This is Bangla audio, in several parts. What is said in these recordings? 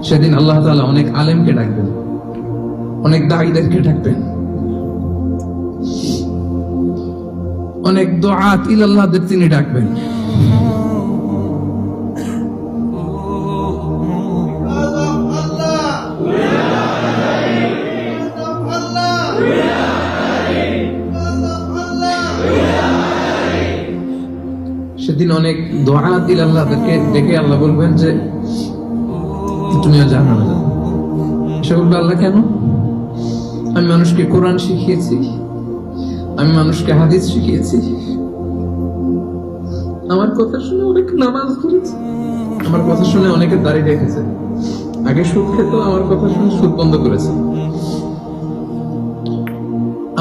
সেদিন আল্লাহ তাআলা অনেক আলেমকে ডাকবেন, অনেক দাঈদেরকে ডাকবেন, অনেক দুআত ইলাল্লাহদের তিনি ডাকবেন। সেদিন অনেক দুআত ইলাল্লাহদেরকে ডেকে আল্লাহ বলবেন যে তুমিও জাহান্নামে যাও। সে বলবে আল্লাহ কেন? আমি মানুষকে কোরআন শিখিয়েছি, আমি মানুষকে হাদিস শিখিয়েছি, আমার কথা শুনে অনেক নামাজ পড়েছে, আমার কথা শুনে অনেকে দাঁড়িয়ে রেখেছে, আগে সুদ খেত, আমার কথা শুনে সুদ বন্ধ করেছে,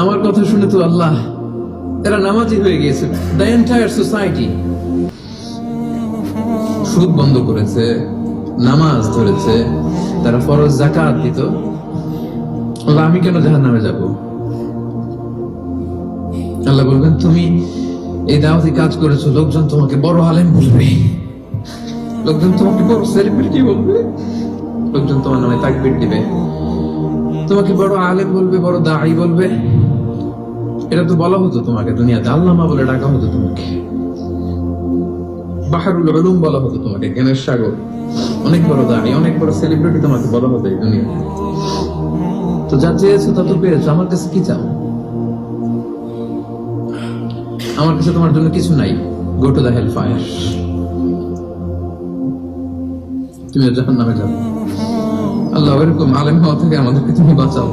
আমার কথা শুনে তো আল্লাহ এরা নামাজি হয়ে গিয়েছে। দ্য এন্টায়ার সোসাইটি সুদ বন্ধ করেছে, নামাজ ধরেছে, তারা ফরজ যাকাত দিত, আমি কেন জাহান্নামে যাব? আল্লাহ বলবেন তুমি এই দাওয়াতি কাজ করেছো, লোকজন তোমাকে বড় আলেম বলবে, লোকজন তোমাকে বড় সেলিব্রিটি বলবে, লোকজন তোমার নামে তাকবীর দিবে, তোমাকে বড় আলেম বলবে, বড় দাঈ বলবে। এটা তো বলা হতো তোমাকে দুনিয়াতে, আল্লামা বলে ডাকা হতো তোমাকে, বাহরুল উলুম বলা হতো তোমাকে, জ্ঞানের সাগর, অনেক বড় দাঁড়ি, অনেক বড় সেলিব্রিটি তোমাকে বলা হতো এই দুনিয়াতে। তো যা চেয়েছো তা তো পেয়েছো, আমার কাছে কি চাও? আমার কাছে তোমার জন্য কিছু নাই। Go to the hell fire, তুমি জাহান্নামে যাবে। আল্লাহ এরকম আলেম হওয়া থেকে আমাদেরকে তুমি বাঁচাও।